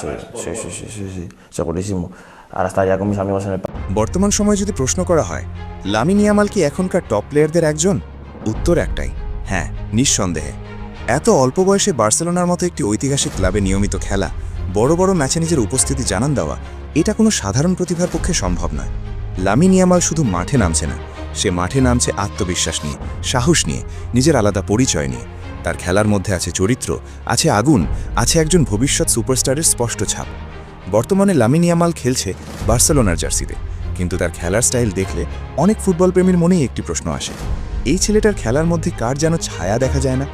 Sí, sí, sí, sí, sí, segurísimo. Ahora está ya con mis amigos en el... বর্তমান সময়ে যদি প্রশ্ন করা হয় লামিন ইয়ামাল কি এখনকার টপ প্লেয়ারদের একজন, উত্তর একটাই, হ্যাঁ, নিঃসন্দেহে। এত অল্প বয়সে বার্সেলোনার মতো একটি ঐতিহাসিক ক্লাবে নিয়মিত খেলা, বড় বড় ম্যাচে নিজের উপস্থিতি জানান দেওয়া, এটা কোনো সাধারণ প্রতিভার পক্ষে সম্ভব নয়। লামিন ইয়ামাল শুধু মাঠে নামছে না, সে মাঠে নামছে আত্মবিশ্বাস নিয়ে, সাহস নিয়ে, নিজের আলাদা পরিচয় নিয়ে। তার খেলার মধ্যে আছে চরিত্র, আছে আগুন, আছে একজন ভবিষ্যৎ সুপারস্টারের স্পষ্ট ছাপ। বর্তমানে লামিন ইয়ামাল খেলছে বার্সেলোনার জার্সিতে, কিন্তু তার খেলার স্টাইল দেখলে অনেক ফুটবল প্রেমীর মনেই একটি প্রশ্ন আসে, এই ছেলেটার খেলার মধ্যে কার যেন ছায়া দেখা যায় না?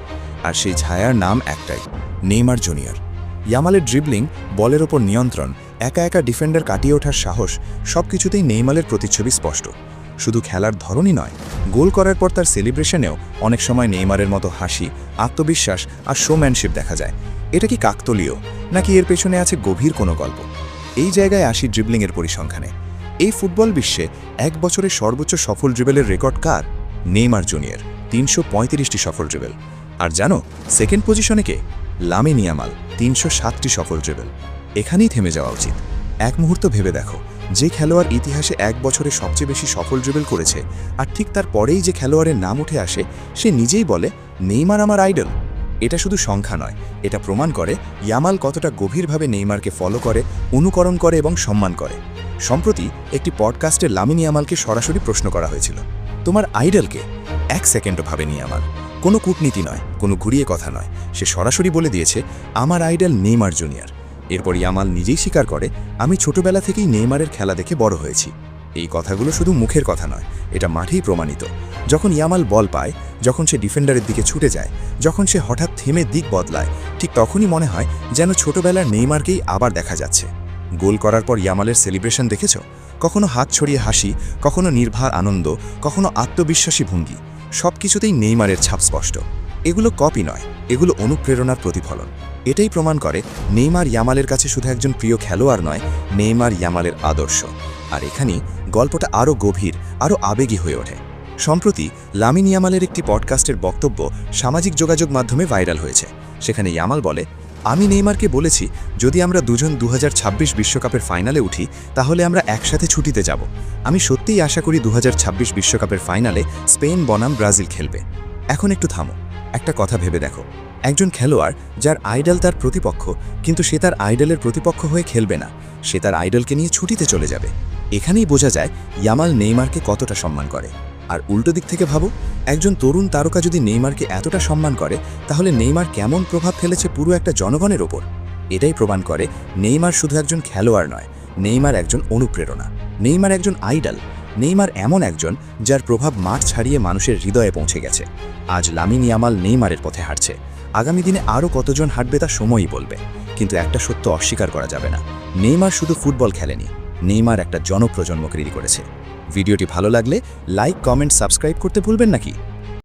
আর সেই ছায়ার নাম একটাই, নেইমার জুনিয়র। ইয়ামালের ড্রিবলিং, বলের ওপর নিয়ন্ত্রণ, একা একা ডিফেন্ডার কাটিয়ে ওঠার সাহস, সব কিছুতেই নেইমারের প্রতিচ্ছবি স্পষ্ট। শুধু খেলার ধরনই নয়, গোল করার পর তার সেলিব্রেশনেও অনেক সময় নেইমারের মতো হাসি, আত্মবিশ্বাস আর শোম্যানশিপ দেখা যায়। এটা কি কাকতলীয়, নাকি এর পেছনে আছে গভীর কোনো গল্প? এই জায়গায় আসি ড্রিবলিংয়ের পরিসংখ্যানে। এই ফুটবল বিশ্বে এক বছরে সর্বোচ্চ সফল ড্রিবেলের রেকর্ড কার? নেইমার জুনিয়র, ৩৩৫টি সফল ড্রিবেল। আর জানো সেকেন্ড পজিশনে কে? লামিন ইয়ামাল, ৩০৭টি সফল ড্রিবেল। এখানেই থেমে যাওয়া উচিত। এক মুহূর্ত ভেবে দেখো, যে খেলোয়াড় ইতিহাসে এক বছরে সবচেয়ে বেশি সফল ড্রিবেল করেছে, আর ঠিক তার পরেই যে খেলোয়াড়ের নাম উঠে আসে, সে নিজেই বলে নেইমার আমার আইডল। এটা শুধু সংখ্যা নয়, এটা প্রমাণ করে ইয়ামাল কতটা গভীরভাবে নেইমারকে ফলো করে, অনুকরণ করে এবং সম্মান করে। সম্প্রতি একটি পডকাস্টে লামিন ইয়ামালকে সরাসরি প্রশ্ন করা হয়েছিল, তোমার আইডলকে? 1 সেকেন্ডও ভাবেনি ইয়ামাল। কোনো কূটনীতি নয়, কোনো ঘুরিয়ে কথা নয়, সে সরাসরি বলে দিয়েছে আমার আইডল নেইমার জুনিয়র। এরপর ইয়ামাল নিজেই স্বীকার করে, আমি ছোটবেলা থেকেই নেইমারের খেলা দেখে বড় হয়েছি। এই কথাগুলো শুধু মুখের কথা নয়, এটা মাঠেই প্রমাণিত। যখন ইয়ামাল বল পায়, যখন সে ডিফেন্ডারের দিকে ছুটে যায়, যখন সে হঠাৎ থেমে দিক বদলায়, ঠিক তখনই মনে হয় যেন ছোটবেলার নেইমারকেই আবার দেখা যাচ্ছে। গোল করার পর ইয়ামালের সেলিব্রেশন দেখেছ? কখনো হাত ছড়িয়ে হাসি, কখনো নির্ভর আনন্দ, কখনো আত্মবিশ্বাসী ভঙ্গি, সব কিছুতেই নেইমারের ছাপ স্পষ্ট। এগুলো কপি নয়, এগুলো অনুপ্রেরণার প্রতিফলন। এটাই প্রমাণ করে নেইমার ইয়ামালের কাছে শুধু একজন প্রিয় খেলোয়াড় নয়, নেইমার ইয়ামালের আদর্শ। আর এখানেই গল্পটা আরও গভীর, আরও আবেগী হয়ে ওঠে। সম্প্রতি লামিন ইয়ামালের একটি পডকাস্টের বক্তব্য সামাজিক যোগাযোগ মাধ্যমে ভাইরাল হয়েছে। সেখানে ইয়ামাল বলে, আমি নেইমারকে বলেছি যদি আমরা দুজন ২০২৬ বিশ্বকাপের ফাইনালে উঠি তাহলে আমরা একসাথে ছুটিতে যাব। আমি সত্যিই আশা করি ২০২৬ বিশ্বকাপের ফাইনালে স্পেন বনাম ব্রাজিল খেলবে। এখন একটু থামো, একটা কথা ভেবে দেখো, একজন খেলোয়াড় যার আইডল তার প্রতিপক্ষ, কিন্তু সে তার আইডলের প্রতিপক্ষ হয়ে খেলবে না, সে তার আইডলকে নিয়ে ছুটিতে চলে যাবে। এখানেই বোঝা যায় ইয়ামাল নেইমারকে কতটা সম্মান করে। আর উল্টো দিক থেকে ভাবো, একজন তরুণ তারকা যদি নেইমারকে এতটা সম্মান করে, তাহলে নেইমার কেমন প্রভাব ফেলেছে পুরো একটা জনগণের ওপর। এটাই প্রমাণ করে নেইমার শুধু একজন খেলোয়াড় নয়, নেইমার একজন অনুপ্রেরণা, নেইমার একজন আইডল, নেইমার এমন একজন যার প্রভাব মাঠ ছাড়িয়ে মানুষের হৃদয়ে পৌঁছে গেছে। আজ লামিন ইয়ামাল নেইমারের পথে হাঁটছে, আগামী দিনে আরও কতজন হাঁটবে তা সময়ই বলবে। কিন্তু একটা সত্য অস্বীকার করা যাবে না, নেইমার শুধু ফুটবল খেলেনি, নেইমার একটা জনপ্রজন্ম তৈরি করেছে। ভিডিওটি ভালো লাগলে লাইক, কমেন্ট, সাবস্ক্রাইব করতে ভুলবেন নাকি?